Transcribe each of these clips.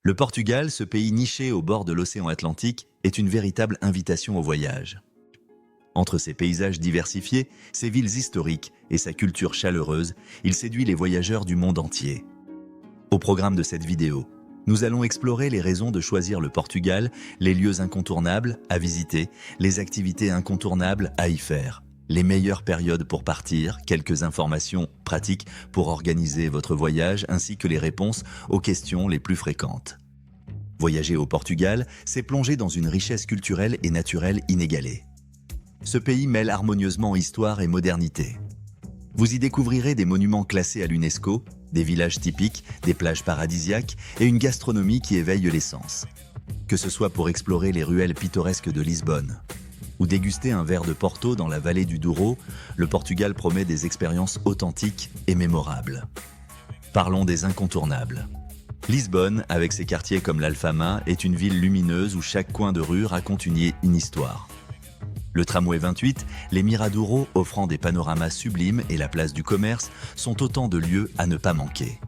Le Portugal, ce pays niché au bord de l'océan Atlantique, est une véritable invitation au voyage. Entre ses paysages diversifiés, ses villes historiques et sa culture chaleureuse, il séduit les voyageurs du monde entier. Au programme de cette vidéo, nous allons explorer les raisons de choisir le Portugal, les lieux incontournables à visiter, les activités incontournables à y faire, les meilleures périodes pour partir, quelques informations pratiques pour organiser votre voyage ainsi que les réponses aux questions les plus fréquentes. Voyager au Portugal, c'est plonger dans une richesse culturelle et naturelle inégalée. Ce pays mêle harmonieusement histoire et modernité. Vous y découvrirez des monuments classés à l'UNESCO, des villages typiques, des plages paradisiaques et une gastronomie qui éveille les sens. Que ce soit pour explorer les ruelles pittoresques de Lisbonne ou déguster un verre de Porto dans la vallée du Douro, le Portugal promet des expériences authentiques et mémorables. Parlons des incontournables. Lisbonne, avec ses quartiers comme l'Alfama, est une ville lumineuse où chaque coin de rue raconte une histoire. Le tramway 28, les Miradouros offrant des panoramas sublimes et la place du commerce sont autant de lieux à ne pas manquer.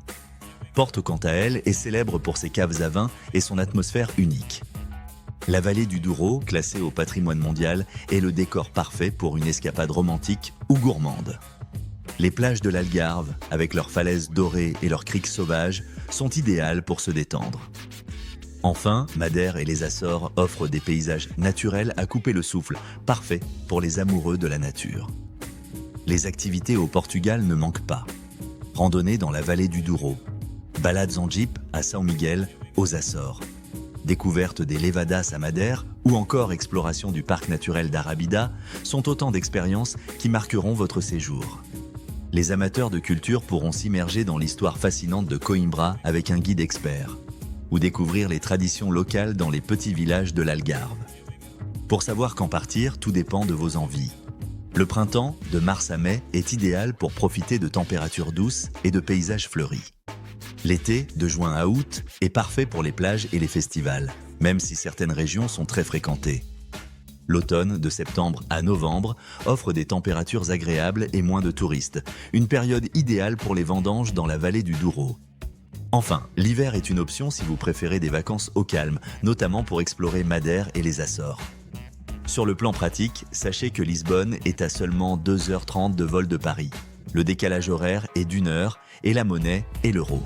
Porto, quant à elle, est célèbre pour ses caves à vin et son atmosphère unique. La vallée du Douro, classée au patrimoine mondial, est le décor parfait pour une escapade romantique ou gourmande. Les plages de l'Algarve, avec leurs falaises dorées et leurs criques sauvages, sont idéales pour se détendre. Enfin, Madère et les Açores offrent des paysages naturels à couper le souffle, parfaits pour les amoureux de la nature. Les activités au Portugal ne manquent pas. Randonnée dans la vallée du Douro, balades en jeep à São Miguel, aux Açores, découverte des Levadas à Madère ou encore exploration du parc naturel d'Arabida sont autant d'expériences qui marqueront votre séjour. Les amateurs de culture pourront s'immerger dans l'histoire fascinante de Coimbra avec un guide expert, ou découvrir les traditions locales dans les petits villages de l'Algarve. Pour savoir quand partir, tout dépend de vos envies. Le printemps, de mars à mai, est idéal pour profiter de températures douces et de paysages fleuris. L'été, de juin à août, est parfait pour les plages et les festivals, même si certaines régions sont très fréquentées. L'automne, de septembre à novembre, offre des températures agréables et moins de touristes, une période idéale pour les vendanges dans la vallée du Douro. Enfin, l'hiver est une option si vous préférez des vacances au calme, notamment pour explorer Madère et les Açores. Sur le plan pratique, sachez que Lisbonne est à seulement 2h30 de vol de Paris. Le décalage horaire est d'1 heure et la monnaie est l'euro.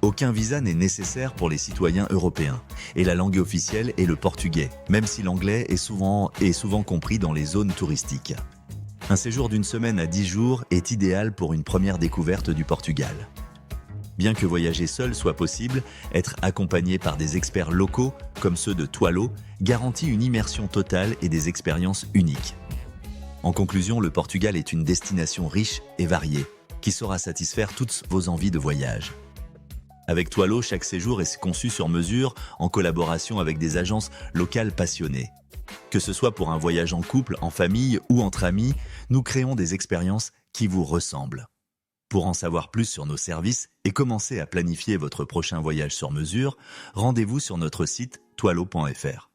Aucun visa n'est nécessaire pour les citoyens européens et la langue officielle est le portugais, même si l'anglais est souvent compris dans les zones touristiques. Un séjour d'1 semaine à 10 jours est idéal pour une première découverte du Portugal. Bien que voyager seul soit possible, être accompagné par des experts locaux, comme ceux de Toilo, garantit une immersion totale et des expériences uniques. En conclusion, le Portugal est une destination riche et variée, qui saura satisfaire toutes vos envies de voyage. Avec Toilo, chaque séjour est conçu sur mesure, en collaboration avec des agences locales passionnées. Que ce soit pour un voyage en couple, en famille ou entre amis, nous créons des expériences qui vous ressemblent. Pour en savoir plus sur nos services et commencer à planifier votre prochain voyage sur mesure, rendez-vous sur notre site toilo.fr.